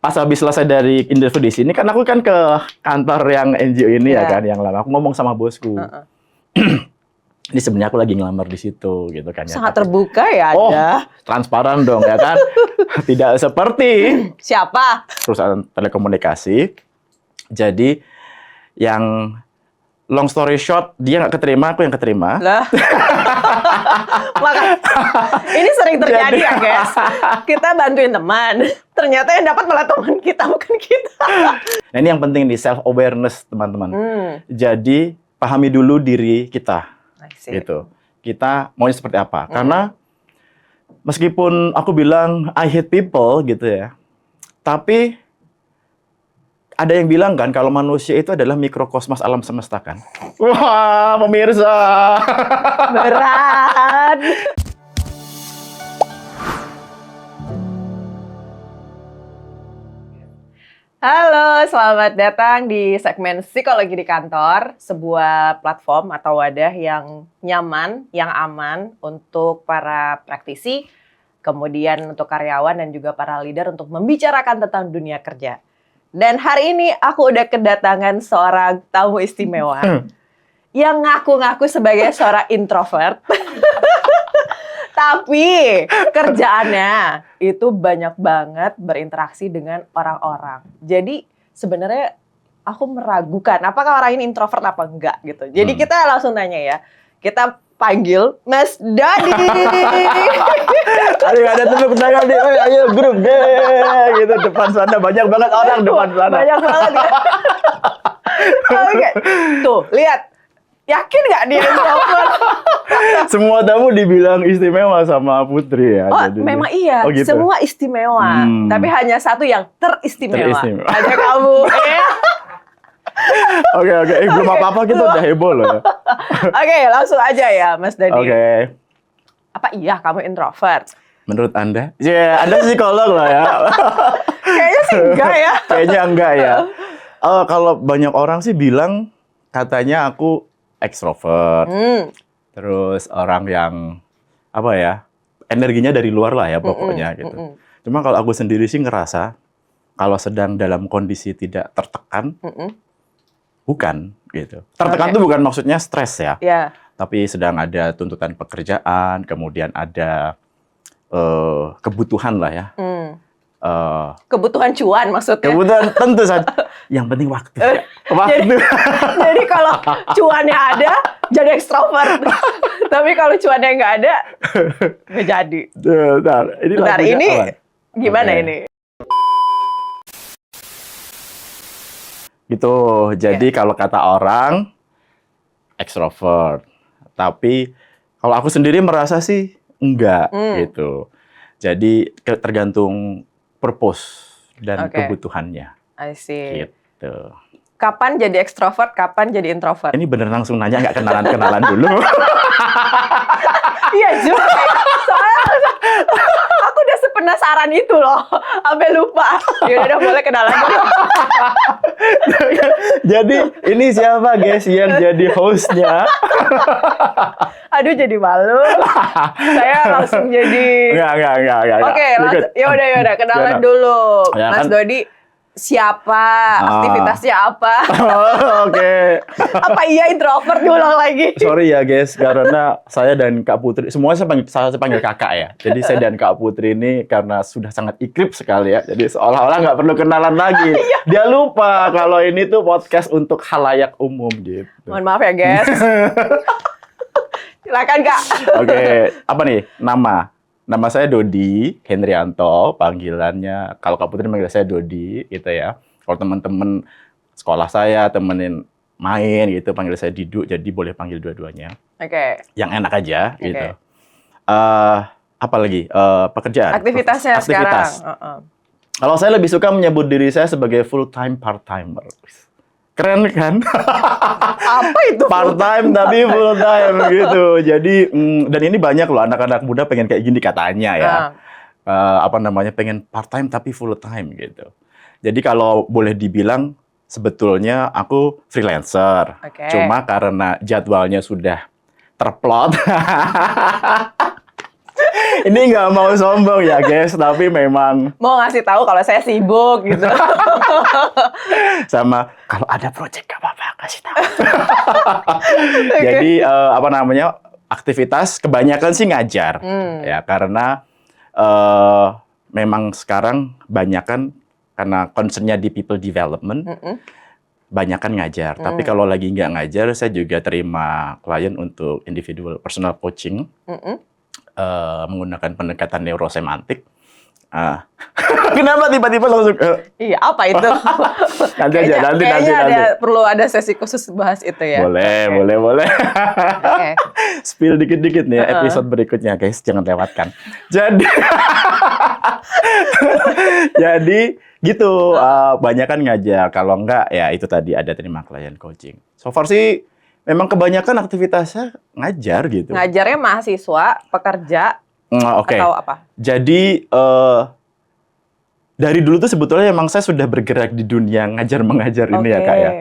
pas habis selesai dari interview di sini kan aku kan ke kantor yang NGO ini ya kan, yang lama. Aku ngomong sama bosku. Ini sebenarnya aku lagi ngelamar di situ gitu kan ya. Sangat terbuka ya Anda. Transparan dong ya kan. Tidak seperti Siapa? perusahaan telekomunikasi. Jadi yang long story short, dia nggak keterima, aku yang keterima. Lah. Maka, ini sering terjadi ya guys. Kita bantuin teman, ternyata yang dapat malah teman kita, bukan kita. Nah ini yang penting nih, self awareness teman-teman. Jadi pahami dulu diri kita, gitu. Kita maunya seperti apa? Karena meskipun aku bilang I hate people gitu ya, tapi ada yang bilang kan kalau manusia itu adalah mikrokosmos alam semesta kan. Wah, pemirsa. Berat. Halo, selamat datang di segmen Psikologi di Kantor, sebuah platform atau wadah yang nyaman, yang aman untuk para praktisi, kemudian untuk karyawan dan juga para leader untuk membicarakan tentang dunia kerja. Dan hari ini aku udah kedatangan seorang tamu istimewa yang ngaku-ngaku sebagai seorang introvert. Tapi kerjaannya itu banyak banget berinteraksi dengan orang-orang. Jadi sebenarnya aku meragukan apakah orang ini introvert apa enggak gitu. Jadi kita langsung tanya ya. Kita panggil Mas Dodi. Ayo ada tepuk tangan nih, ayo grup deh, gitu depan sana banyak banget orang depan sana. Banyak banget ya. Oke, tuh lihat, yakin nggak dia introvert? Semua tamu dibilang istimewa sama Putri ya. Oh, jadi memang iya, gitu. semua istimewa, tapi hanya satu yang teristimewa. Ada kamu. Oke, belum apa-apa kita udah heboh loh. Oke, langsung aja ya, Mas Dodi. Oke. Apa iya kamu introvert? Menurut Anda? Ya, Anda psikolog lah ya. Kayaknya sih enggak ya. Kayaknya enggak ya. Kalau banyak orang sih bilang katanya aku ekstrovert. Terus orang yang apa ya? Energinya dari luar lah ya pokoknya gitu. Cuma kalau aku sendiri sih ngerasa kalau sedang dalam kondisi tidak tertekan, bukan gitu. Tertekan itu bukan maksudnya stres ya. Yeah. Tapi sedang ada tuntutan pekerjaan, kemudian ada kebutuhan lah ya. Kebutuhan cuan maksudnya. Kebutuhan tentu saja. Yang penting waktu. Jadi kalau cuannya ada, jadi ekstrovert. Tapi kalau cuannya nggak ada, nggak jadi. Bentar, ini gimana ini? Gitu. Jadi kalau kata orang ekstrovert. Tapi kalau aku sendiri merasa sih enggak gitu. Jadi tergantung purpose dan kebutuhannya. I see. Gitu. Kapan jadi ekstrovert, kapan jadi introvert? Ini bener langsung nanya nggak kenalan-kenalan dulu? Iya juga. Soalnya aku udah sepenasaran itu loh, sampai lupa. Ya udah boleh kenalan dulu. Jadi ini siapa guys yang jadi hostnya? Aduh jadi malu. Saya langsung jadi. Enggak. Oke, ya udah kenalan dulu. Ya, Mas Dodi siapa? Aktivitasnya apa? Oke. Apa iya introvert diulang lagi? Sorry ya guys, karena saya dan Kak Putri, semuanya saya panggil kakak ya. Jadi saya dan Kak Putri ini karena sudah sangat ikrip sekali ya. Jadi seolah-olah nggak perlu kenalan lagi. Dia lupa kalau ini tuh podcast untuk khalayak umum gitu. Mohon maaf ya guys. Silakan Kak. Oke, apa nih nama? Nama saya Dodi Hendrianto, panggilannya. Kalau Kak Putri manggil saya Dodi, gitu ya. Kalau teman-teman sekolah saya temenin main gitu, panggil saya Didu, jadi boleh panggil dua-duanya. Oke. Yang enak aja, gitu. Apa lagi? Pekerjaan. Aktivitasnya sekarang. Kalau saya lebih suka menyebut diri saya sebagai full-time part-timer. Keren kan? Apa itu? Part-time tapi full-time gitu. Jadi, dan ini banyak loh anak-anak muda pengen kayak gini katanya ya. Pengen part-time tapi full-time gitu. Jadi kalau boleh dibilang, sebetulnya aku freelancer. Cuma karena jadwalnya sudah terplot, Ini nggak mau sombong ya guys, tapi memang Mau ngasih tahu kalau saya sibuk gitu. sama kalau ada project gak apa-apa kasih tahu. Jadi apa namanya, aktivitas kebanyakan sih ngajar ya, karena memang sekarang banyakan karena concernnya di people development, banyakan ngajar. Tapi kalau lagi nggak ngajar, saya juga terima klien untuk individual personal coaching, menggunakan pendekatan neurosemantik. Kenapa tiba-tiba langsung? Iya, apa itu? Nanti. Perlu ada sesi khusus bahas itu ya. Boleh. Oke. Spill dikit-dikit nih ya, episode berikutnya guys, jangan lewatkan. Jadi gitu, banyakan ngajar. Kalau enggak ya itu tadi ada terima klien coaching. So far sih memang kebanyakan aktivitasnya ngajar gitu. Ngajarnya mahasiswa, pekerja, Oke. atau apa? Jadi dari dulu tuh sebetulnya emang saya sudah bergerak di dunia ngajar mengajar ini ya Kak ya.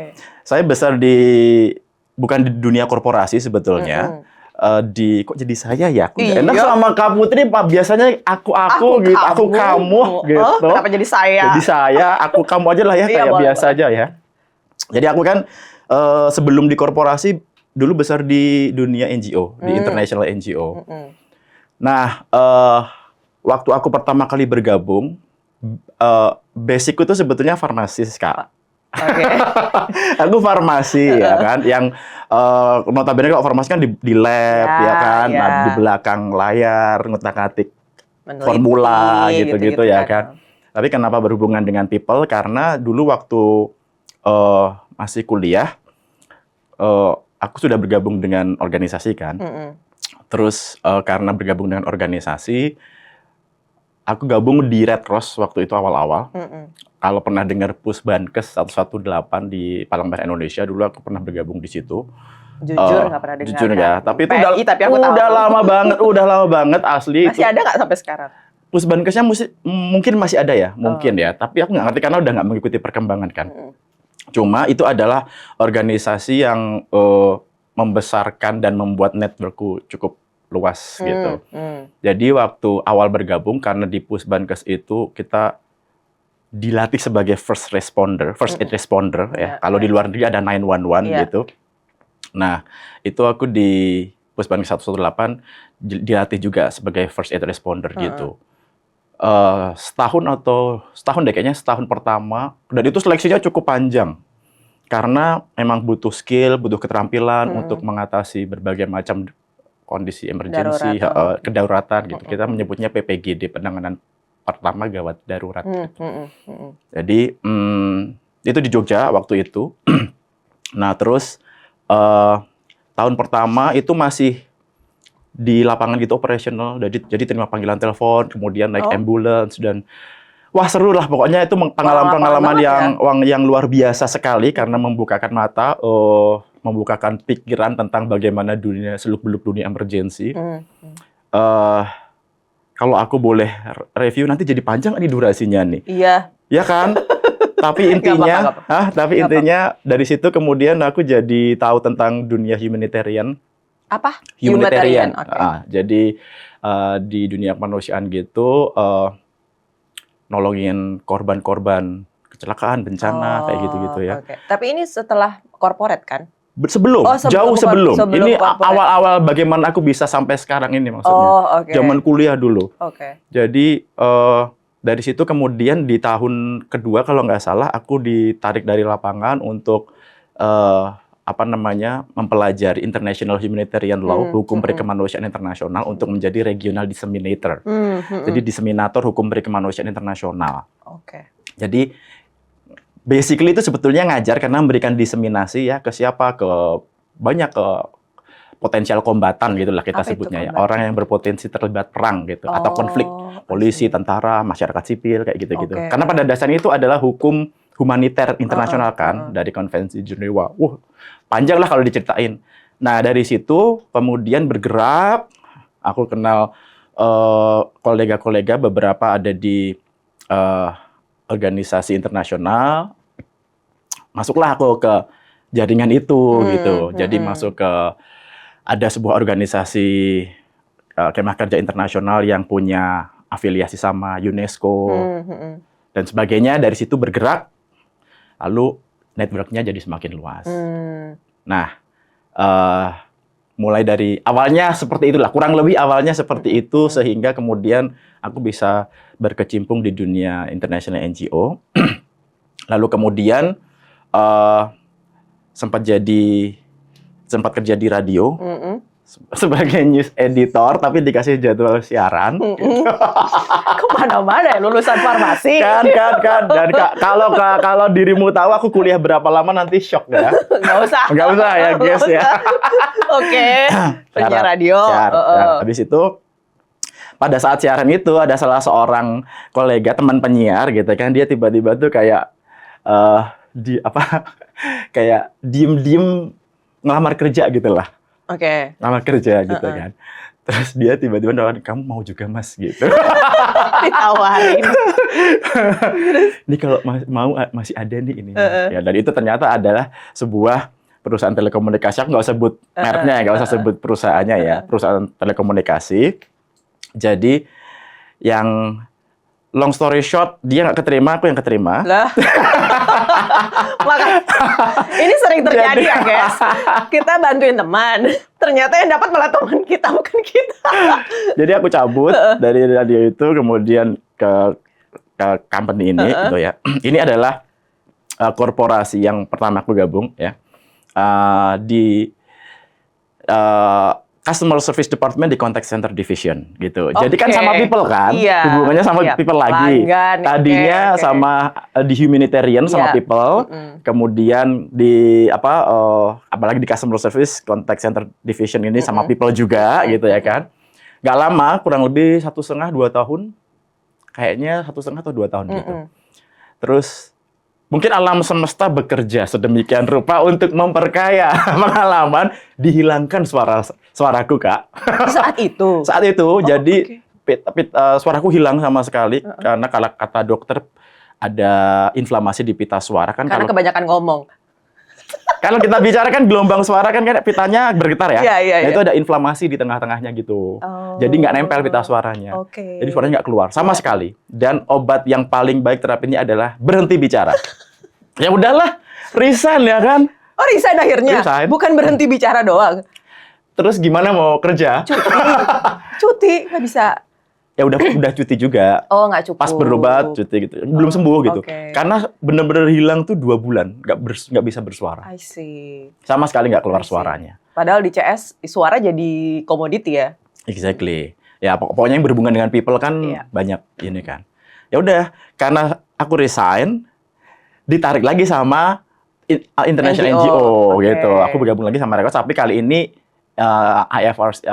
Saya besar bukan di dunia korporasi sebetulnya. Kok jadi saya ya? Aku nggak enak sama Kak Putri, Pak. Biasanya aku gitu, aku kamu gitu. Kenapa jadi saya? Jadi saya, aku kamu aja lah ya, Iya, kayak boleh, biasa aja ya. Jadi aku kan sebelum di korporasi dulu besar di dunia NGO, di international NGO. Nah, waktu aku pertama kali bergabung, basicku tuh sebetulnya farmasis, Kak. Oke. Aku farmasi ya kan, yang notabene kalau farmasi kan di lab ya kan, nah, di belakang layar ngutak-ngatik formula gitu-gitu ya kan. Tapi kenapa berhubungan dengan people? Karena dulu waktu masih kuliah, aku sudah bergabung dengan organisasi kan. Terus karena bergabung dengan organisasi, aku gabung di Red Cross waktu itu awal-awal. Kalau pernah dengar Pusbankes 118 di Palembang Indonesia, dulu aku pernah bergabung di situ. Jujur nggak pernah dengar. Jujur ya, tapi itu PNI, tapi aku tahu. udah lama banget asli. Masih ada nggak sampai sekarang? Pusbankesnya mungkin masih ada ya, mungkin ya. Tapi aku nggak ngerti karena udah nggak mengikuti perkembangan kan. Cuma itu adalah organisasi yang membesarkan dan membuat networkku cukup luas gitu. Jadi waktu awal bergabung, karena di Pusbankes itu kita dilatih sebagai first aid responder ya. Kalau di luar negeri ada 911 gitu. Nah, itu aku di Pusbankes 118 dilatih juga sebagai first aid responder gitu. Setahun deh kayaknya, setahun pertama, dan itu seleksinya cukup panjang. Karena memang butuh skill, butuh keterampilan untuk mengatasi berbagai macam kondisi emergensi, kedaruratan gitu. Kita menyebutnya PPGD, penanganan pertama gawat darurat. Gitu. Jadi itu di Jogja waktu itu. Nah terus tahun pertama itu masih di lapangan gitu, operasional. Jadi terima panggilan telepon, kemudian naik ambulans dan wah seru lah pokoknya. Itu pengalaman-pengalaman yang luar biasa sekali karena membukakan mata, membukakan pikiran tentang bagaimana seluk-beluk dunia emergensi. Kalau aku boleh review nanti jadi panjang nih durasinya nih. Iya. Ya kan? Tapi intinya, intinya dari situ kemudian aku jadi tahu tentang dunia humanitarian. Apa? Humanitarian. Okay. Jadi di dunia kemanusiaan gitu, nolongin korban-korban kecelakaan, bencana, kayak gitu-gitu ya. Okay. Tapi ini setelah corporate kan? Jauh sebelum. Ini awal-awal bagaimana aku bisa sampai sekarang ini maksudnya. Zaman kuliah dulu. Jadi dari situ kemudian di tahun kedua kalau nggak salah aku ditarik dari lapangan untuk mempelajari International Humanitarian Law, hukum perikemanusiaan internasional untuk menjadi regional disseminator. Jadi diseminator hukum perikemanusiaan internasional. Jadi basically itu sebetulnya ngajar karena memberikan diseminasi ya ke siapa, ke potensial kombatan gitulah kita sebutnya ya, orang yang berpotensi terlibat perang gitu atau konflik, polisi, tentara, masyarakat sipil kayak gitu-gitu. Karena pada dasarnya itu adalah hukum humaniter internasional kan dari Konvensi Jenewa. Panjang lah kalau diceritain. Nah dari situ kemudian bergerak, aku kenal kolega-kolega beberapa ada di organisasi internasional, masuklah aku ke jaringan itu gitu. Jadi masuk ke ada sebuah organisasi kemah kerja internasional yang punya afiliasi sama UNESCO dan sebagainya. Dari situ bergerak, lalu network-nya jadi semakin luas. Nah, mulai dari awalnya seperti itulah, kurang lebih awalnya seperti itu, sehingga kemudian aku bisa berkecimpung di dunia international NGO. Lalu kemudian sempat kerja di radio sebagai news editor, tapi dikasih jadwal siaran. Kemana-mana ya, lulusan farmasi. Kan. Dan kalau dirimu tahu aku kuliah berapa lama nanti shock ya. Nggak usah ya, guys ya. Oke. Penyiar radio. Habis itu pada saat siaran itu ada salah seorang kolega, teman penyiar gitu kan, dia tiba-tiba tuh kayak kayak diem ngelamar kerja gitu lah. Oke. Ngelamar kerja gitu kan. Terus dia tiba-tiba nawarin, kamu mau juga mas gitu. Ditawarin. Ini kalau mau masih ada nih ini. Ya, dan itu ternyata adalah sebuah perusahaan telekomunikasi. Aku nggak usah sebut mereknya, nggak usah sebut perusahaannya ya. Perusahaan telekomunikasi. Jadi yang long story short, dia nggak keterima, aku yang keterima. Lah. Maka ini sering terjadi ya, guys. Kita bantuin teman, ternyata yang dapat malah teman kita, bukan kita. Jadi aku cabut dari radio itu, kemudian ke company ini, gitu ya. Ini adalah korporasi yang pertama aku gabung, ya, di Customer Service Department di Contact Center Division gitu. Jadi kan sama people kan, hubungannya sama people lagi. Tadinya sama di humanitarian sama people, kemudian di apalagi di Customer Service Contact Center Division ini sama people juga gitu ya kan. Gak lama, kurang lebih 1,5-2 tahun, kayaknya 1,5 atau 2 tahun gitu. Terus mungkin alam semesta bekerja sedemikian rupa untuk memperkaya pengalaman, dihilangkan suaraku, Kak. Saat itu? Saat itu, jadi suaraku hilang sama sekali, karena kalau kata dokter ada inflamasi di pita suara. Kan karena kebanyakan ngomong. Kalau kita bicara kan gelombang suara kan pitanya bergetar ya. Iya. Nah, itu ada inflamasi di tengah-tengahnya gitu. Jadi nggak nempel pita suaranya. Jadi suaranya nggak keluar sama sekali. Dan obat yang paling baik terapinya adalah berhenti bicara. Ya udahlah, resign ya kan. Oh, resign akhirnya? Resign. Bukan berhenti bicara doang? Terus gimana mau kerja? Cuti, nggak bisa. Ya udah cuti juga. Oh, nggak cukup. Pas berobat cuti gitu. Belum sembuh gitu. Karena benar-benar hilang tuh 2 bulan, nggak bisa bersuara. I see. Sama sekali nggak keluar suaranya. Padahal di CS suara jadi komoditi ya. Exactly. Ya pokoknya yang berhubungan dengan people kan banyak ini kan. Ya udah, karena aku resign, ditarik lagi sama International NGO gitu. Aku bergabung lagi sama mereka, tapi kali ini IFRC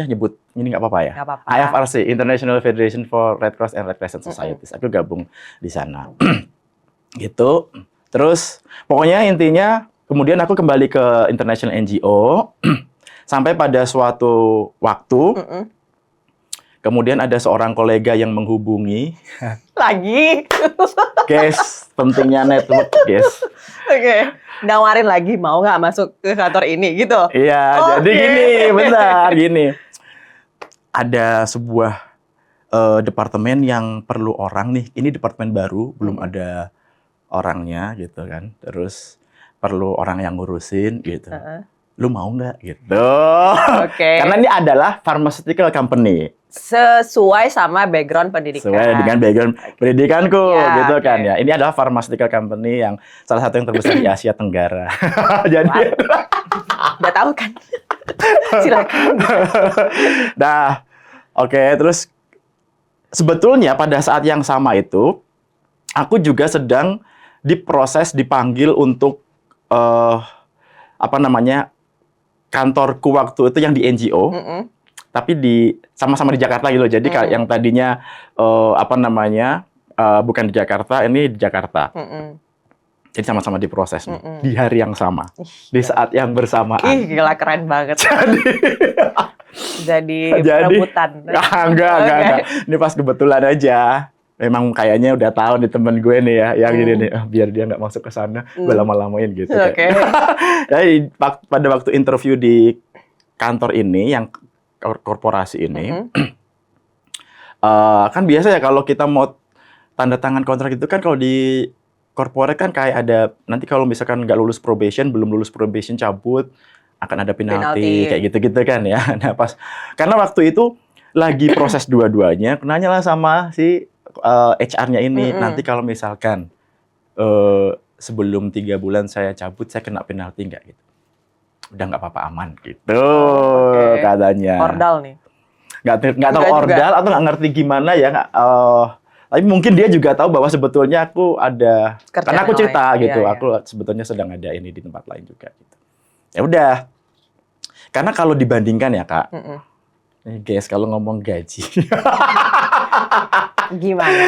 nyebut ini nggak apa-apa ya. Nggak apa-apa. IFRC, International Federation for Red Cross and Red Crescent Societies. Aku gabung di sana. Gitu. Terus pokoknya intinya kemudian aku kembali ke International NGO sampai pada suatu waktu kemudian ada seorang kolega yang menghubungi. Lagi. Guys, pentingnya network, guys. Oke. Nawarin lagi, mau nggak masuk ke kantor ini gitu? Iya, jadi gini. Ada sebuah departemen yang perlu orang nih. Ini departemen baru, belum ada orangnya gitu kan. Terus perlu orang yang ngurusin gitu. Lu mau nggak gitu? Karena ini adalah pharmaceutical company. Sesuai sama background pendidikan. Sesuai dengan background pendidikanku gitu kan ya. Ini adalah pharmaceutical company yang salah satu yang terbesar di Asia Tenggara. Jadi udah tahu kan? Silakan. Nah, oke, terus sebetulnya pada saat yang sama itu aku juga sedang dipanggil untuk kantorku waktu itu yang di NGO. Tapi sama-sama di Jakarta gitu. Jadi yang tadinya bukan di Jakarta, ini di Jakarta. Jadi sama-sama diproses nih, di hari yang sama, di saat yang bersamaan. Ih, gila, keren banget. Jadi perebutan. Enggak. Ini pas kebetulan aja. Memang kayaknya udah tahu nih temen gue nih ya, yang gini nih, biar dia nggak masuk ke sana, gue lama-lamain gitu. Jadi pada waktu interview di kantor ini, yang korporasi ini, kan biasa ya kalau kita mau tanda tangan kontrak itu kan kalau di corporate kan kayak ada nanti kalau misalkan nggak lulus probation, belum lulus probation cabut, akan ada penalti kayak gitu-gitu kan ya. Nah karena waktu itu lagi proses dua-duanya, nanya lah sama si HR-nya ini, nanti kalau misalkan sebelum 3 bulan saya cabut, saya kena penalti nggak gitu? Udah nggak apa-apa, aman gitu katanya. Ordal nih. Nggak tahu ordal atau nggak ngerti gimana ya. Tapi mungkin dia juga tahu bahwa sebetulnya aku ada, karena aku cerita gitu, aku sebetulnya sedang ada ini di tempat lain juga. Gitu. Ya udah, karena kalau dibandingkan ya Kak, guys kalau ngomong gaji, gimana?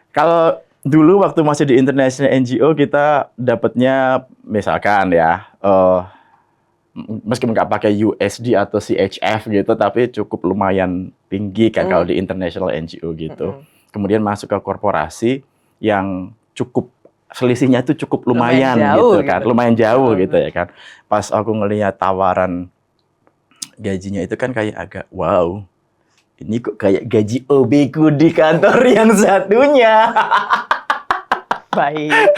Kalau dulu waktu masih di international NGO kita dapatnya misalkan ya, meskipun nggak pakai USD atau CHF gitu, tapi cukup lumayan tinggi kan kalau di international NGO gitu. Kemudian masuk ke korporasi yang cukup selisihnya itu cukup lumayan gitu kan, lumayan jauh gitu ya kan. Pas aku ngelihat tawaran gajinya itu kan kayak agak wow, ini kok kayak gaji OB ku di kantor yang satunya. Baik.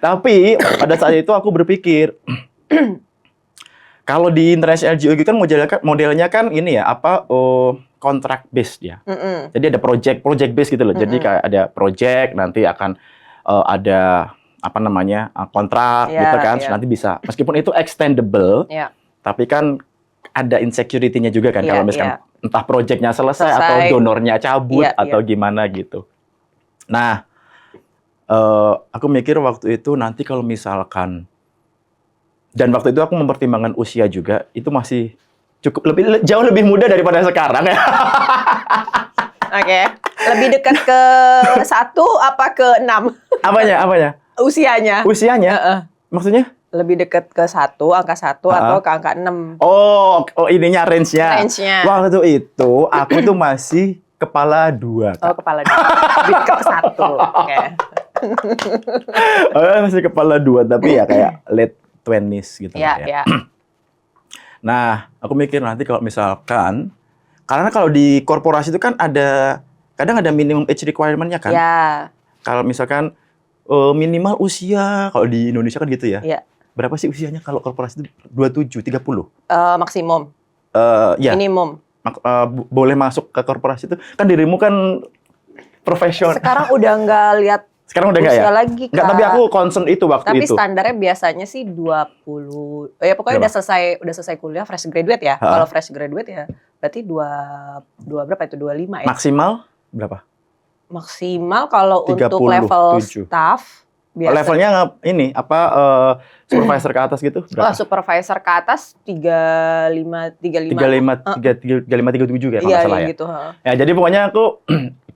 Tapi pada saat itu aku berpikir, kalau di international NGO kan modelnya kan ini ya contract based ya. Jadi ada project based gitu loh. Jadi kayak ada project, nanti akan ada kontrak gitu kan. Nanti bisa meskipun itu extendable, tapi kan ada insecurity-nya juga kan kalau misalkan entah projectnya selesai atau donornya cabut atau gimana gitu. Nah, aku mikir waktu itu nanti kalau misalkan, dan waktu itu aku mempertimbangkan usia juga, itu masih cukup jauh lebih muda daripada sekarang ya. Oke. Lebih dekat ke 1 apa ke 6? Apanya? Usianya. Maksudnya? Lebih dekat ke 1, angka 1 atau ke angka 6. Oh, ininya range-nya. Range-nya. Waktu itu aku tuh masih kepala 2. Kak. Oh, kepala 2. Lebih dekat ke 1. Oke. Masih kepala 2, tapi ya kayak late 20s gitu ya. Nah, aku mikir nanti kalau misalkan, karena kalau di korporasi itu kan kadang ada minimum age requirement-nya kan. Ya. Kalau misalkan minimal usia, kalau di Indonesia kan gitu ya. Ya. Berapa sih usianya kalau korporasi itu? 27, 30? Maksimum. Ya. Minimum. Boleh masuk ke korporasi itu. Kan dirimu kan profesional. Sekarang udah nggak lihat sekarang udah nggak ya? Lagi, Kak. Nggak, tapi aku concern itu waktu tapi itu. Tapi standarnya biasanya sih 20. Ya pokoknya udah selesai kuliah, fresh graduate ya. Kalau fresh graduate ya berarti 2 berapa itu? 25 ya. Maksimal berapa? Maksimal kalau untuk level staff biasa. Levelnya ini supervisor ke atas gitu berapa? Supervisor ke atas 35 37 kayak kalau salah ya. Gitu, ya jadi pokoknya aku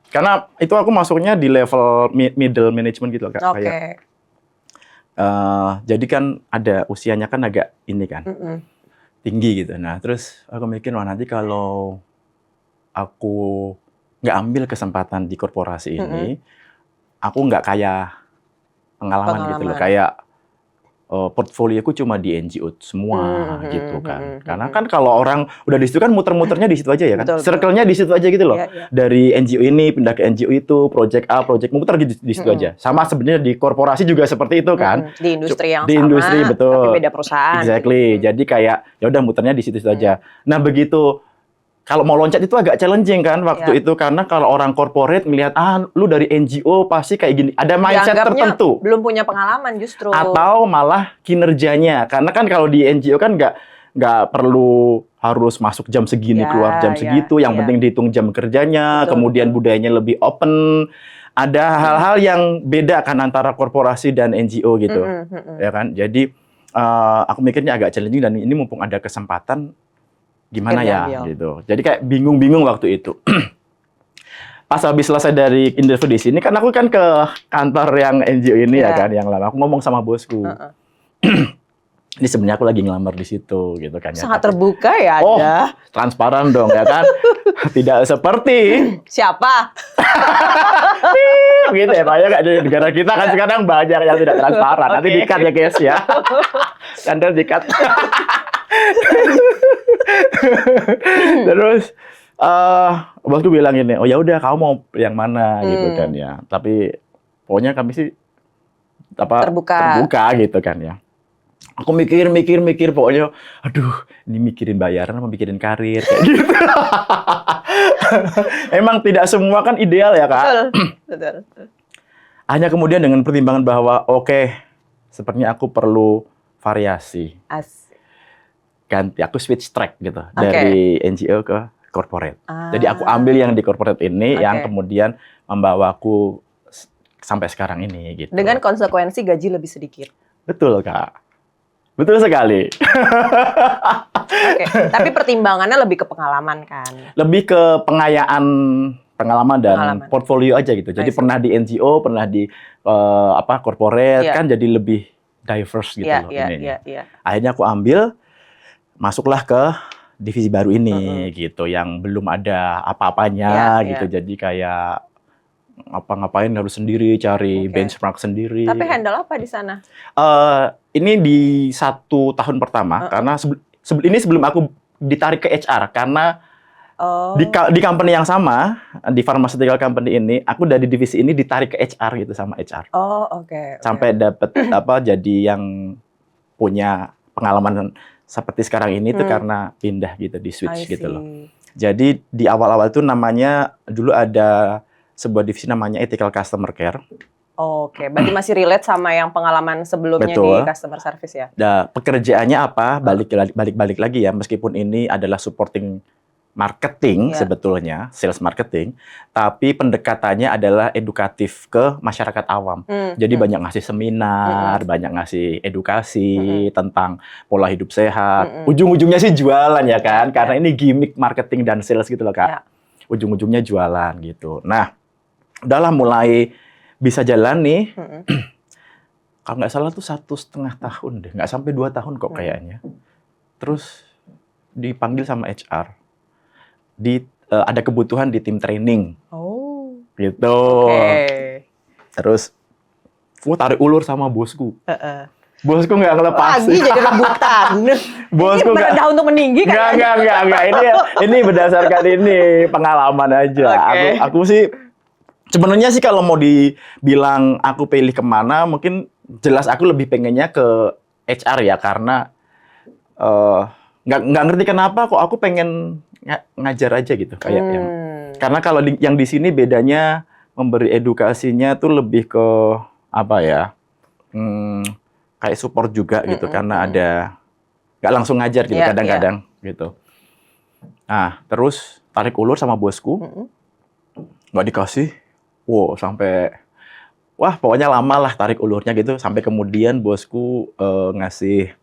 karena itu aku masuknya di level middle management gitu Kak. Oke. Jadi kan ada usianya kan agak ini kan. Tinggi gitu. Nah, terus aku mikir nanti kalau aku nggak ambil kesempatan di korporasi ini, aku nggak kayak pengalaman gitu loh. Kayak portfolioku cuma di NGO semua gitu kan. Karena kan kalau orang udah di situ kan muter-muternya di situ aja ya kan. Circle-nya di situ aja gitu loh. Dari NGO ini pindah ke NGO itu, project A, project muter di situ aja. Sama sebenarnya di korporasi juga seperti itu kan. Di industri yang di sama, industri, betul. Tapi beda perusahaan. Exactly. Jadi kayak ya udah muternya di situ aja. Nah, begitu kalau mau loncat itu agak challenging kan waktu itu, karena kalau orang corporate melihat lu dari NGO pasti kayak gini, ada mindset tertentu. Belum punya pengalaman justru. Atau malah kinerjanya, karena kan kalau di NGO kan nggak perlu harus masuk jam segini keluar jam segitu, yang penting dihitung jam kerjanya, kemudian budayanya lebih open. Ada hal-hal yang beda kan antara korporasi dan NGO gitu, ya kan? Jadi aku mikirnya agak challenging, dan ini mumpung ada kesempatan. Gimana ya gitu. Jadi kayak bingung-bingung waktu itu. Pas habis selesai dari interview di sini kan aku kan ke kantor yang NGO ini ya kan, yang lama. Aku ngomong sama bosku. Ini sebenarnya aku lagi ngelamar di situ gitu kan ya. Sangat terbuka ya Anda. Oh, transparan dong ya kan. Tidak seperti siapa? gitu ya Pak ya, di negara kita kan sekarang banyak yang tidak transparan. Nanti di-cut ya guys ya. Anda di-cut. Terus bosku bilang ini, oh ya udah kamu mau yang mana gitu kan ya. Tapi pokoknya kami sih terbuka gitu kan ya. Aku mikir pokoknya, aduh ini mikirin bayaran apa mikirin karir kayak gitu. Emang tidak semua kan ideal ya Kak. Betul. Hanya kemudian dengan pertimbangan bahwa oke, sepertinya aku perlu variasi. Asik. Ganti, aku switch track gitu dari NGO ke corporate. Jadi aku ambil yang di corporate ini yang kemudian membawaku sampai sekarang ini gitu. Dengan konsekuensi gaji lebih sedikit. Betul Kak. Betul sekali. Oke, tapi pertimbangannya lebih ke pengalaman kan? Lebih ke pengalaman dan portfolio aja gitu. Jadi pernah di NGO, pernah di corporate kan jadi lebih diverse gitu loh ininya. Akhirnya aku ambil, masuklah ke divisi baru ini gitu, yang belum ada apa-apanya gitu. Jadi kayak ngapain harus sendiri cari benchmark sendiri. Tapi handle apa di sana? Ini di 1 tahun pertama karena ini sebelum aku ditarik ke HR karena di company yang sama, di pharmaceutical company ini, aku dari divisi ini ditarik ke HR gitu sama HR. Sampai dapat jadi yang punya pengalaman seperti sekarang ini itu karena pindah gitu, di switch gitu loh. Jadi di awal-awal itu namanya dulu ada sebuah divisi namanya Ethical Customer Care. Oke, berarti masih relate sama yang pengalaman sebelumnya di customer service ya? Nah, pekerjaannya apa? Balik lagi ya, meskipun ini adalah supporting marketing sebetulnya, sales marketing, tapi pendekatannya adalah edukatif ke masyarakat awam. Jadi banyak ngasih seminar, banyak ngasih edukasi tentang pola hidup sehat. Ujung-ujungnya sih jualan ya kan, karena ini gimmick marketing dan sales gitu loh Kak. Ujung-ujungnya jualan gitu. Nah, udahlah mulai bisa jalan nih. Kalau nggak salah tuh 1,5 tahun deh, nggak sampai 2 tahun kok kayaknya. Terus dipanggil sama HR. Ada kebutuhan di tim training. Gitu. Terus tarik ulur sama bosku. Bosku nggak ngelepasin. Lagi jadi rebutan. Bosku ini berendah untuk meninggi kan? Nggak. Ini berdasarkan ini pengalaman aja. Aku sih sebenarnya sih kalau mau dibilang aku pilih kemana, mungkin jelas aku lebih pengennya ke HR ya, karena nggak ngerti kenapa kok aku pengen ngajar aja gitu kayak yang. Karena kalau yang di sini bedanya memberi edukasinya tuh lebih ke apa ya, kayak support juga gitu, karena ada nggak langsung ngajar gitu kadang-kadang gitu. Nah terus tarik ulur sama bosku, nggak dikasih. Wow, pokoknya lama lah tarik ulurnya gitu, sampai kemudian bosku ngasih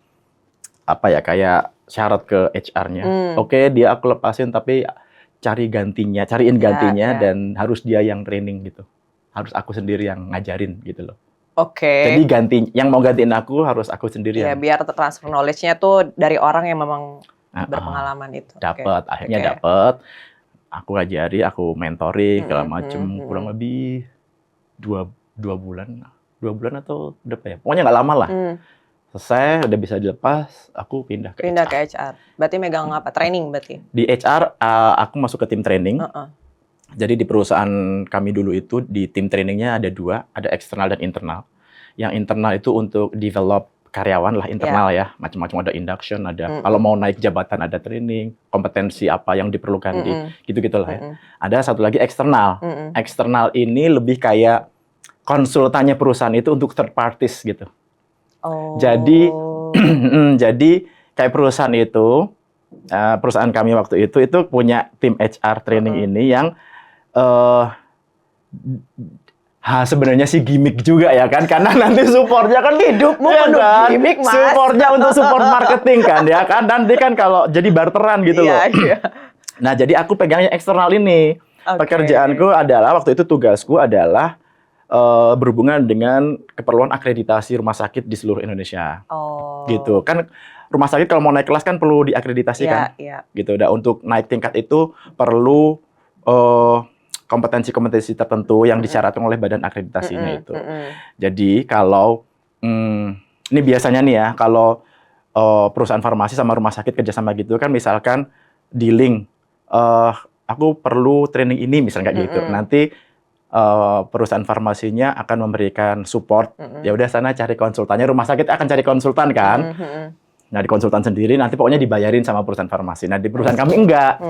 kayak syarat ke HR-nya. Oke, dia aku lepasin tapi cariin gantinya dan harus dia yang training gitu. Harus aku sendiri yang ngajarin gitu loh. Jadi yang mau gantiin aku harus aku sendiri. Ya, biar transfer knowledge-nya tuh dari orang yang memang berpengalaman itu. Akhirnya dapat. Aku ngajari, aku mentoring segala macem, kurang lebih 2 bulan atau berapa ya? Pokoknya nggak lama lah. Selesai, udah bisa dilepas, aku pindah ke HR. Berarti megang apa? Training berarti? Di HR, aku masuk ke tim training. Jadi di perusahaan kami dulu itu, di tim trainingnya ada 2, ada eksternal dan internal. Yang internal itu untuk develop karyawan lah, internal ya, macam-macam, ada induction, ada kalau mau naik jabatan ada training, kompetensi apa yang diperlukan di gitu-gitu lah ya. Ada satu lagi eksternal. Eksternal ini lebih kayak konsultannya perusahaan itu untuk third parties gitu. Jadi kayak perusahaan itu, perusahaan kami waktu itu punya tim HR training ini yang sebenarnya sih gimmick juga ya kan, karena nanti supportnya kan hidupmu penuh gimmick Mas. Supportnya untuk support marketing kan ya kan, nanti kan kalau jadi barteran gitu loh. Nah jadi aku pegangnya eksternal ini. Pekerjaanku adalah waktu itu tugasku adalah berhubungan dengan keperluan akreditasi rumah sakit di seluruh Indonesia. Gitu kan, rumah sakit kalau mau naik kelas kan perlu diakreditasi kan. Gitu. Dan untuk naik tingkat itu perlu kompetensi-kompetensi tertentu yang disyaratkan oleh badan akreditasinya itu. Jadi kalau ini biasanya nih ya, kalau perusahaan farmasi sama rumah sakit kerjasama gitu kan, misalkan dealing, aku perlu training ini misalnya kayak gitu. Nanti perusahaan farmasinya akan memberikan support. Ya udah sana cari konsultannya, rumah sakit akan cari konsultan kan. Nah, di konsultan sendiri nanti pokoknya dibayarin sama perusahaan farmasi. Nah, di perusahaan kami enggak.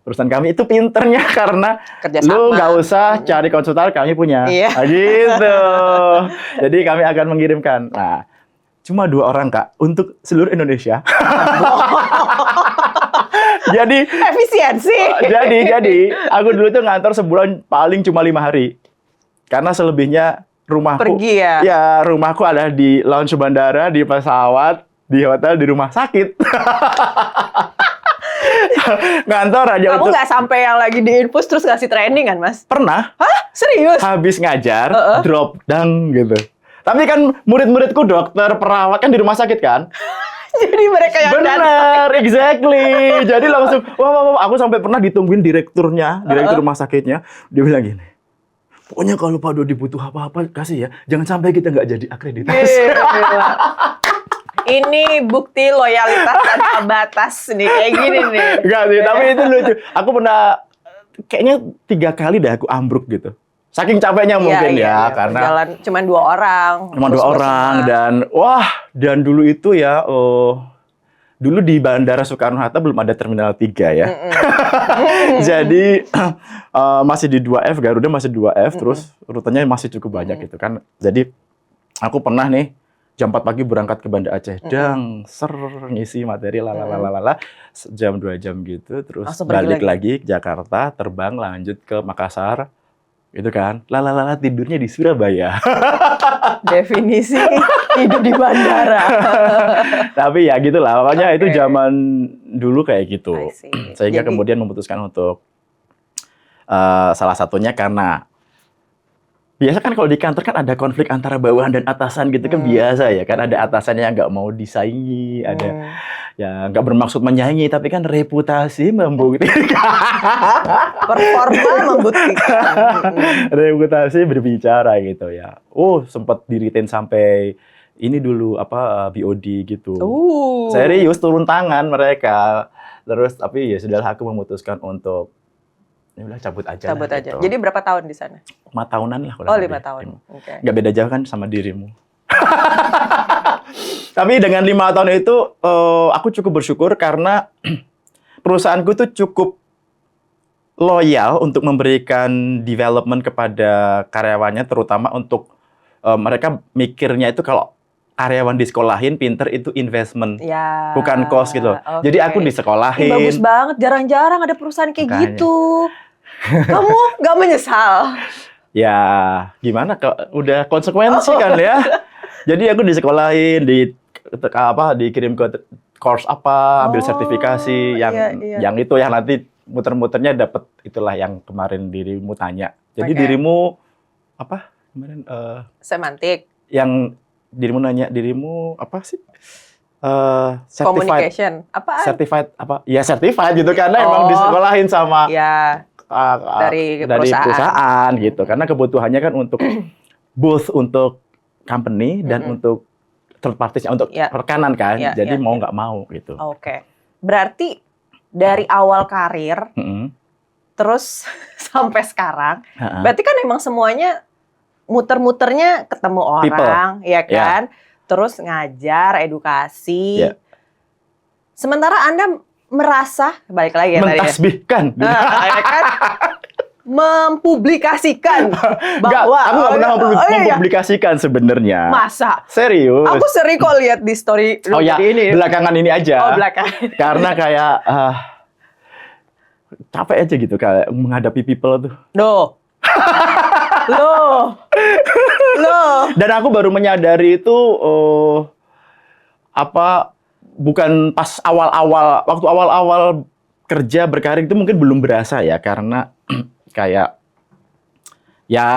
Perusahaan kami itu pinternya karena Kerjasama. lu nggak usah cari konsultan, kami punya. Iya. Nah, gitu. Jadi kami akan mengirimkan. Nah, cuma 2 orang, Kak, untuk seluruh Indonesia. Jadi Efisiensi. jadi aku dulu tuh ngantor sebulan paling cuma 5 hari. Karena selebihnya rumahku Pergi ya? Ya, rumahku ada di lounge bandara, di pesawat, di hotel, di rumah sakit. Ngantor aja Kamu nggak sampai yang lagi di infus terus ngasih training kan, Mas? Pernah Hah? Serius? habis ngajar drop down gitu. Tapi kan murid-muridku dokter, perawat kan di rumah sakit kan? Jadi mereka yang datang. Bener, exactly. Jadi langsung, wah, aku sampai pernah ditungguin direktur rumah sakitnya. Dia bilang gini, pokoknya kalau Pak Dodi butuh apa-apa, kasih ya. Jangan sampai kita nggak jadi akreditasi. Gila. Ini bukti loyalitas tanpa batas nih, kayak gini nih. Enggak sih, tapi itu lucu. Aku pernah, kayaknya 3 kali deh aku ambruk gitu. Saking capeknya mungkin ya, karena jalan cuma 2 orang. cuma 2 orang dan dulu itu ya, dulu di Bandara Soekarno-Hatta belum ada Terminal 3 ya. Jadi masih di 2F, Garuda masih 2F, terus rutenya masih cukup banyak gitu kan. Jadi aku pernah nih jam 4 pagi berangkat ke Banda Aceh, ngisi materi lalalala, jam 2 jam gitu, terus Langsung pergi balik lagi ke Jakarta, terbang lanjut ke Makassar. Itu kan, tidurnya di Surabaya. Definisi hidup di bandara. Tapi ya gitulah, pokoknya itu zaman dulu kayak gitu. I see. Sehingga Jadi- kemudian memutuskan untuk salah satunya karena biasa kan kalau di kantor kan ada konflik antara bawahan dan atasan gitu kan biasa ya kan, ada atasan yang nggak mau disaingi, ada ya nggak bermaksud menyaingi tapi kan reputasi membuktikan. Performa membuktikan. Reputasi berbicara gitu ya. Sempat di-retain sampai ini dulu BOD gitu. Serius turun tangan mereka. Terus tapi ya sudahlah aku memutuskan untuk ya udah cabut aja. Cabut lah, aja. gitu. Jadi berapa tahun di sana? 5 tahunan lah kurang Oh, lebih. 5 tahun. Oke. Nggak beda jauh kan sama dirimu. Tapi dengan 5 tahun itu aku cukup bersyukur karena perusahaanku tuh cukup loyal untuk memberikan development kepada karyawannya, terutama untuk mereka mikirnya itu kalau karyawan disekolahin pinter itu investment, Ya. bukan cost gitu. Oke. Jadi aku disekolahin. Ih, bagus banget, jarang-jarang ada perusahaan kayak Makanya. gitu. Kamu nggak menyesal? Ya gimana, udah konsekuensi kan ya. Jadi aku disekolahin, dikirim ke course ambil sertifikasi yang itu yang nanti muter-muternya dapat itulah yang kemarin dirimu tanya. Jadi dirimu apa kemarin Semantik. yang dirimu nanya dirimu apa sih? Certified, Communication. Apaan? certified apa? Ya certified gitu karena emang disekolahin sama Ya, dari perusahaan gitu. Karena kebutuhannya kan untuk both untuk company dan untuk third party, untuk rekanan kan. Jadi mau nggak mau gitu. Oke. Berarti dari awal karir terus sampai sekarang, berarti kan emang semuanya muter-muternya ketemu orang, ya kan? Terus ngajar, edukasi. Sementara Anda merasa, balik lagi ya tadi ya. Mentasbihkan. Ya kan? Mempublikasikan bahwa aku nggak pernah mempublikasikan sebenarnya. Masa? Serius. Aku sering kok lihat di story ini. Belakangan ini aja. Belakangan. Karena kayak capek aja gitu kayak menghadapi people tuh. Loh. Dan aku baru menyadari itu bukan pas waktu awal-awal kerja berkarir itu mungkin belum berasa ya, karena kayak ya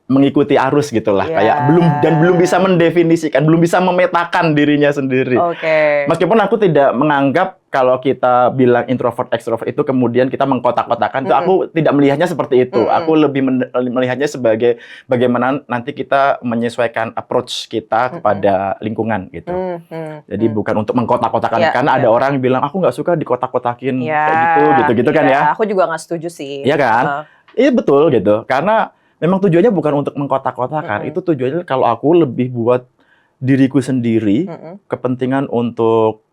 mengikuti arus gitulah, kayak belum bisa mendefinisikan, belum bisa memetakan dirinya sendiri. Oke. Meskipun aku tidak menganggap kalau kita bilang introvert extrovert itu kemudian kita mengkotak-kotakan, itu aku tidak melihatnya seperti itu. Aku lebih melihatnya sebagai bagaimana nanti kita menyesuaikan approach kita kepada lingkungan gitu. Jadi bukan untuk mengkotak-kotakan, karena ada orang yang bilang aku nggak suka dikotak-kotakin kayak gitu kan ya. Aku juga nggak setuju sih. Iya kan? Iya betul gitu. Karena memang tujuannya bukan untuk mengkotak-kotakan. Itu tujuannya kalau aku lebih buat diriku sendiri, kepentingan untuk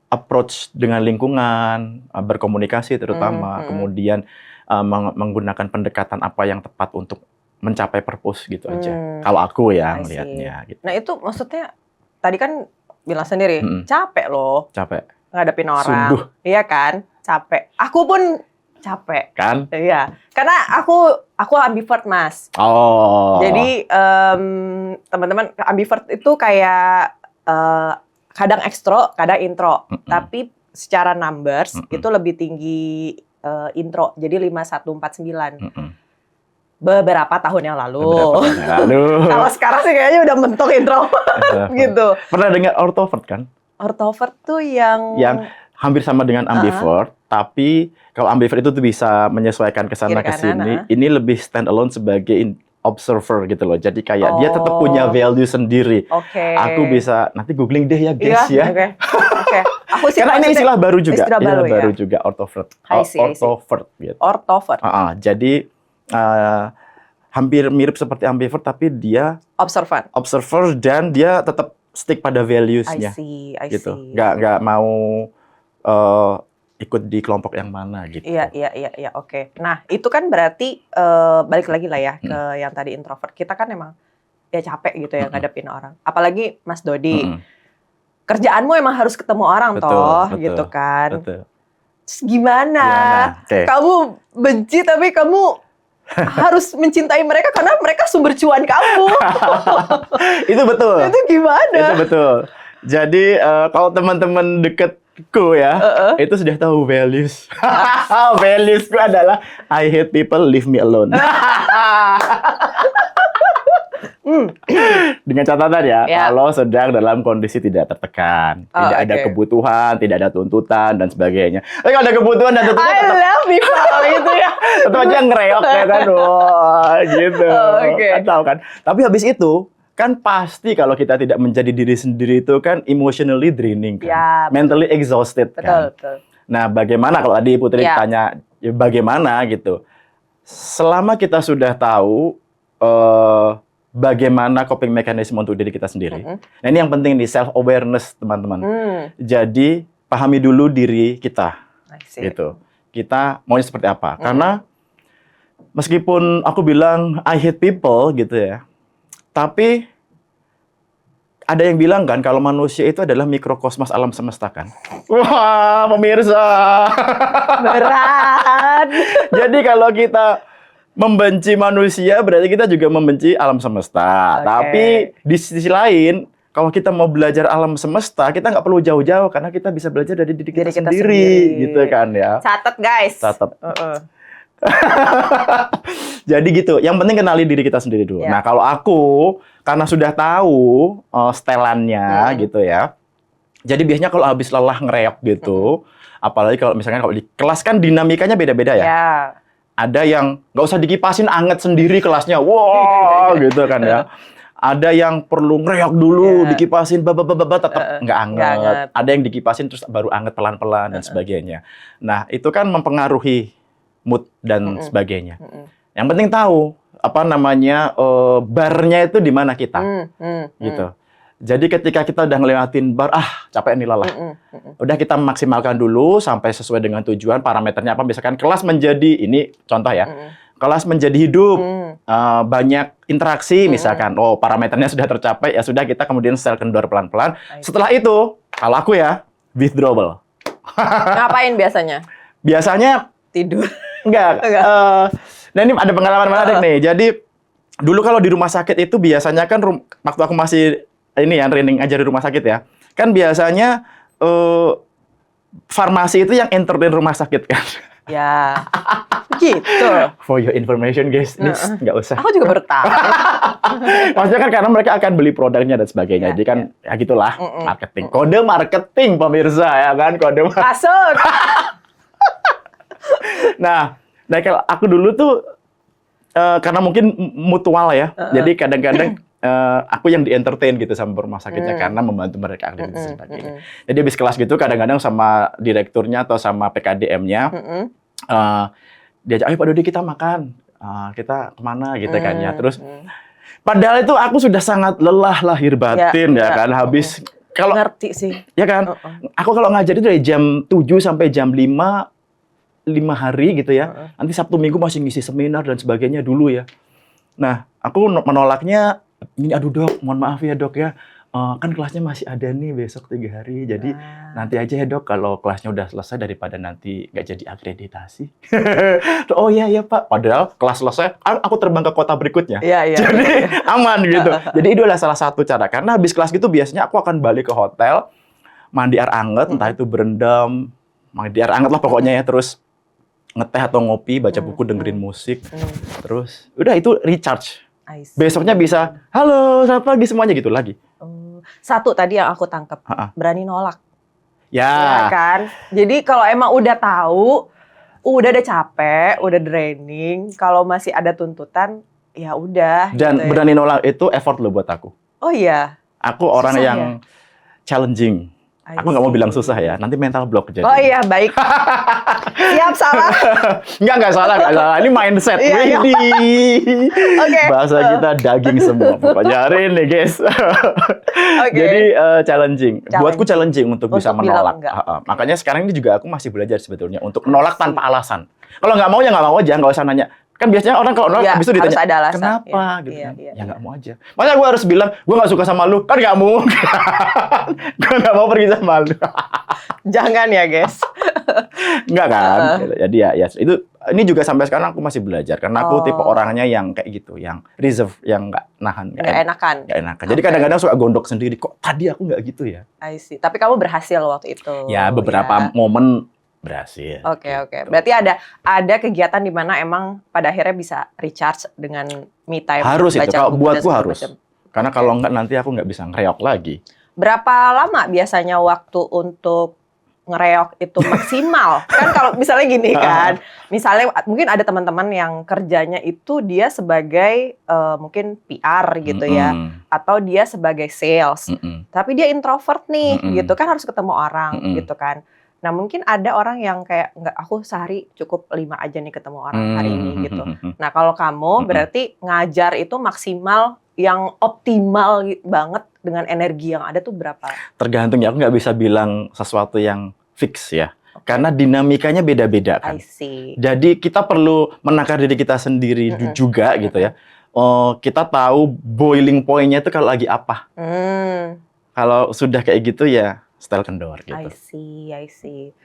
approach dengan lingkungan, berkomunikasi terutama, kemudian menggunakan pendekatan apa yang tepat untuk mencapai purpose gitu aja. Kalau aku ya melihatnya. Gitu. Nah itu maksudnya tadi kan bilang sendiri capek loh. Capek. Ngadepin orang. Sungguh. Iya kan? Capek. Aku pun capek. Kan? Iya. Karena aku ambivert, Mas. Oh. Jadi teman-teman, ambivert itu kayak kadang ekstro, kadang intro. Tapi secara numbers itu lebih tinggi intro. Jadi 5149. Beberapa tahun yang lalu. Kalau sekarang sih kayaknya udah mentok intro. Gitu. Pernah dengar ortrovert kan? Ortrovert tuh yang hampir sama dengan ambivert, tapi kalau ambivert itu tuh bisa menyesuaikan ke sana ke sini. Ini lebih stand alone sebagai observer gitu loh. Jadi kayak dia tetap punya value sendiri. Aku bisa nanti googling deh ya guys ya. Oke. Aku sih karena ini istilah baru juga. Istilah baru juga ortrovert. Ortrovert gitu. Ortrovert. Jadi hampir mirip seperti ambivert tapi dia observer dan dia tetap stick pada values-nya. I see. Gitu. Nggak mau ikut di kelompok yang mana gitu. Iya, oke. Nah, itu kan berarti balik lagi lah ya ke yang tadi introvert. Kita kan emang ya capek gitu ya ngadepin orang. Apalagi Mas Dodi. Kerjaanmu emang harus ketemu orang betul. Gitu kan. Betul. Terus gimana? Kamu benci tapi kamu harus mencintai mereka karena mereka sumber cuan kamu. Itu betul. Itu gimana? Itu betul. Jadi kalau teman-teman deketku ya, itu sudah tahu values. Valuesku adalah I hate people, leave me alone. Dengan catatan ya, kalau sedang dalam kondisi tidak tertekan, tidak ada kebutuhan, tidak ada tuntutan dan sebagainya. Tapi kalau ada kebutuhan dan tuntutan, I love people gitu ya. Tetap aja ngereok ya kan, wah gitu. Kan tahu kan. Tapi habis itu kan pasti kalau kita tidak menjadi diri sendiri itu kan emotionally draining kan, mentally exhausted kan. Betul. Nah, bagaimana kalau tadi Putri tanya ya bagaimana gitu? Selama kita sudah tahu bagaimana coping mechanism untuk diri kita sendiri. Nah, ini yang penting nih, self awareness teman-teman. Jadi pahami dulu diri kita. Gitu. Kita maunya seperti apa? Karena meskipun aku bilang I hate people gitu ya. Tapi ada yang bilang kan kalau manusia itu adalah mikrokosmos alam semesta kan. Wah, pemirsa. Berat. Jadi kalau kita membenci manusia berarti kita juga membenci alam semesta. Tapi di sisi lain, kalau kita mau belajar alam semesta, kita nggak perlu jauh-jauh karena kita bisa belajar dari diri kita sendiri, gitu kan ya. Catat guys. Catat. Jadi gitu. Yang penting kenali diri kita sendiri dulu. Nah kalau aku karena sudah tahu setelannya gitu ya. Jadi biasanya kalau habis lelah ngereok gitu, apalagi kalau misalnya kalau di kelas kan dinamikanya beda-beda ya. Ada yang nggak usah dikipasin anget sendiri kelasnya, wow gitu kan ya. Ada yang perlu ngereok dulu, dikipasin, tetap nggak anget. Ada yang dikipasin terus baru anget pelan-pelan dan sebagainya. Nah itu kan mempengaruhi mood dan sebagainya. Yang penting tahu apa namanya barnya itu di mana kita, gitu. Jadi ketika kita udah ngelewatin bar, capek nih lelah. Udah kita maksimalkan dulu sampai sesuai dengan tujuan, parameternya apa, misalkan kelas menjadi, ini contoh ya, kelas menjadi hidup, banyak interaksi misalkan, parameternya sudah tercapai, ya sudah kita kemudian sel kendor pelan-pelan. Setelah itu, kalau aku ya, withdrawal. Ngapain biasanya? Biasanya tidur. Enggak. Nah ini ada pengalaman menarik nih. Jadi dulu kalau di rumah sakit itu biasanya kan waktu aku masih ini ya training aja di rumah sakit ya. Kan biasanya farmasi itu yang entertain rumah sakit kan. Ya, gitu. For your information guys, ini nggak usah. Aku juga baru tahu. Maksudnya kan karena mereka akan beli produknya dan sebagainya. Jadi kan ya gitulah marketing. Kode marketing pemirsa ya kan, kode Masuk. Nah, kalau aku dulu tuh karena mungkin mutual ya. Jadi kadang-kadang aku yang di-entertain gitu sama rumah sakitnya karena membantu mereka aktivitas dan sebagainya. Jadi habis kelas gitu kadang-kadang sama direkturnya atau sama PKDM-nya diajak, ayo Pak Dodi kita makan. Kita kemana gitu kan ya. Terus padahal itu aku sudah sangat lelah lahir batin ya kan. Habis kalau ngerti sih. Ya kan? Aku kalau ngajar itu dari jam 7 sampai jam 5 hari gitu ya. Nanti Sabtu Minggu masih ngisi seminar dan sebagainya dulu ya. Nah, aku menolaknya, ini aduh dok, mohon maaf ya dok ya. Kan kelasnya masih ada nih besok 3 hari. Jadi nanti aja ya dok kalau kelasnya udah selesai daripada nanti nggak jadi akreditasi. Oh iya Pak. Padahal kelas selesai, aku terbang ke kota berikutnya. Iya. Jadi aman gitu. Jadi itu adalah salah satu cara. Karena habis kelas gitu biasanya aku akan balik ke hotel, mandi air anget, entah itu berendam, mandi air anget lah pokoknya ya. Terus ngeteh atau ngopi, baca buku, dengerin musik. Terus udah itu recharge. Besoknya bisa, halo, selamat pagi semuanya gitu lagi. Satu tadi yang aku tangkap, berani nolak. Ya kan? Jadi kalau emang udah tahu, udah ada capek, udah draining, kalau masih ada tuntutan, ya udah. Dan gitu berani nolak itu effort loh buat aku. Oh iya? Aku orang susah yang challenging. Aku nggak mau bilang susah ya, nanti mental block jadi. Oh iya, baik. Siap, salah. Enggak salah. Ini mindset. Oke. Bahasa kita daging semua. Pokoknya hari ini, guys. Jadi challenging. Buatku challenging untuk bisa menolak. Makanya sekarang ini juga aku masih belajar sebetulnya untuk menolak tanpa alasan. Kalau nggak mau ya nggak mau aja, nggak usah nanya. Kan biasanya orang kalau nolak habis itu ditanya, kenapa? Gitu kan. Ya nggak mau aja. Masa gue harus bilang, gue nggak suka sama lu? Kan nggak mungkin. Gue nggak mau pergi sama lu. Jangan ya, guys. Enggak kan? Jadi ya itu ini juga sampai sekarang aku masih belajar karena aku tipe orangnya yang kayak gitu, yang reserve, yang nggak nahan, nggak enakan. Jadi kadang-kadang suka gondok sendiri. Kok tadi aku nggak gitu ya? I see. Tapi kamu berhasil waktu itu. Ya beberapa momen berhasil. Oke. Berarti ada kegiatan di mana emang pada akhirnya bisa recharge dengan me time. Harus itu. Kalau buatku harus. Karena kalau enggak nanti aku nggak bisa ngereok lagi. Berapa lama biasanya waktu untuk ngereok itu maksimal? Kan kalau misalnya gini kan, misalnya mungkin ada teman-teman yang kerjanya itu dia sebagai mungkin PR gitu ya, atau dia sebagai sales, tapi dia introvert nih, gitu kan harus ketemu orang, gitu kan. Nah mungkin ada orang yang kayak nggak, aku sehari cukup 5 aja nih ketemu orang hari ini gitu. Nah kalau kamu berarti ngajar itu maksimal yang optimal banget dengan energi yang ada tuh berapa? Tergantung ya, aku nggak bisa bilang sesuatu yang fix ya. Karena dinamikanya beda-beda kan. I see. Jadi kita perlu menakar diri kita sendiri juga gitu ya. Kita tahu boiling point-nya itu kalau lagi apa. Kalau sudah kayak gitu ya style kendor gitu. I see.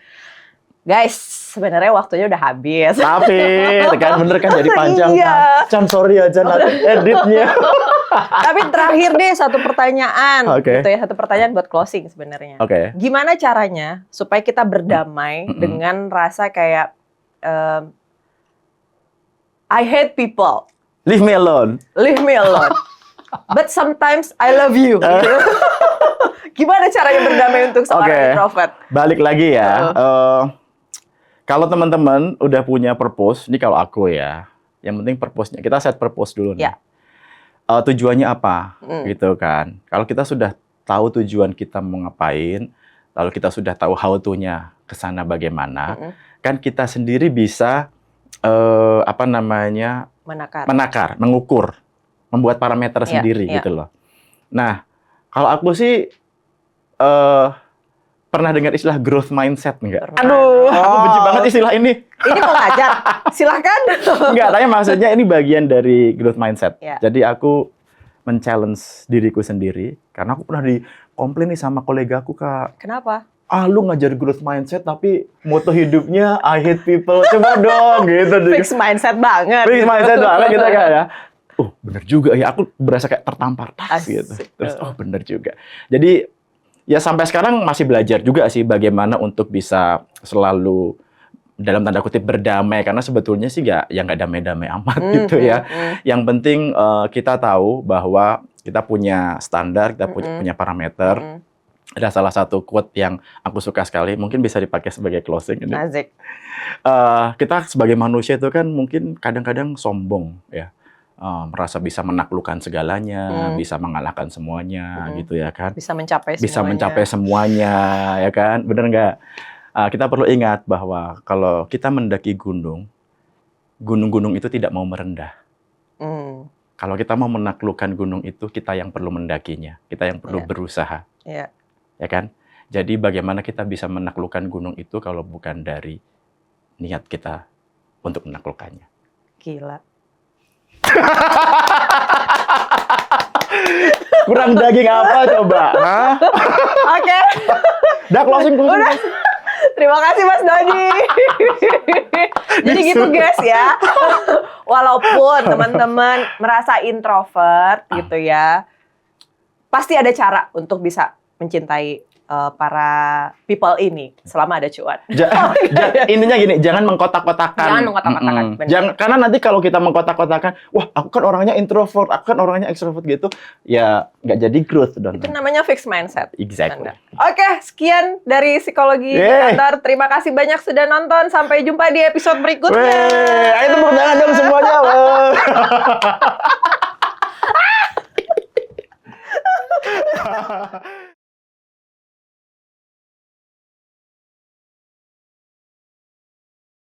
Guys, sebenarnya waktunya udah habis. Tapi kan bener kan jadi panjang kan. Can sorry aja nanti editnya. Tapi terakhir deh satu pertanyaan gitu ya, satu pertanyaan buat closing sebenarnya. Gimana caranya supaya kita berdamai dengan rasa kayak I hate people. Leave me alone. But sometimes I love you. Gimana caranya berdamai untuk seorang introvert? Balik lagi ya. Kalau teman-teman udah punya purpose, ini kalau aku ya, yang penting purpose-nya. Kita set purpose dulu nih. Tujuannya apa, gitu kan. Kalau kita sudah tahu tujuan kita mau ngapain, lalu kita sudah tahu how to-nya ke sana bagaimana, kan kita sendiri bisa menakar, mengukur, membuat parameter sendiri gitu loh. Nah, kalau aku sih pernah dengar istilah growth mindset nggak? Aduh, aku benci banget istilah ini. Ini mau ngajar, silahkan. Enggak, tapi maksudnya ini bagian dari growth mindset. Jadi aku men-challenge diriku sendiri, karena aku pernah dikomplain nih sama kolegaku, Kak. Kenapa? Lu ngajar growth mindset, tapi moto hidupnya I hate people. Coba dong, gitu. Fix mindset banget. Fix mindset banget gitu kan ya. Bener juga ya, aku berasa kayak tertampar tas gitu. Terus, bener juga. Jadi, ya sampai sekarang masih belajar juga sih bagaimana untuk bisa selalu dalam tanda kutip berdamai, karena sebetulnya sih nggak damai-damai amat gitu ya. Yang penting kita tahu bahwa kita punya standar, kita punya parameter. Ada salah satu quote yang aku suka sekali, mungkin bisa dipakai sebagai closing ini. Asik. Kita sebagai manusia itu kan mungkin kadang-kadang sombong ya. Merasa bisa menaklukkan segalanya, bisa mengalahkan semuanya gitu ya kan. Bisa mencapai Bisa semuanya. mencapai semuanya ya kan. Bener nggak? Kita perlu ingat bahwa kalau kita mendaki gunung-gunung itu tidak mau merendah. Kalau kita mau menaklukkan gunung itu, kita yang perlu mendakinya, kita yang perlu berusaha, ya kan? Jadi bagaimana kita bisa menaklukkan gunung itu kalau bukan dari niat kita untuk menaklukkannya? Gila. Kurang daging apa coba? Oke. Udah closing. Udah. Terima kasih Mas Dodi. Jadi gitu guys ya. Walaupun teman-teman merasa introvert gitu ya, pasti ada cara untuk bisa mencintai para people ini selama ada cuan. Intinya gini, jangan mengkotak-kotakan. Jangan mengkotak-kotakan. Karena nanti kalau kita mengkotak-kotakan, wah aku kan orangnya introvert, aku kan orangnya extrovert gitu, ya nggak jadi growth dong. Itu namanya fixed mindset. Exactly. Oke, sekian dari Psikologi di Kantor. Terima kasih banyak sudah nonton. Sampai jumpa di episode berikutnya. Ayo tepuk tangan dong semuanya.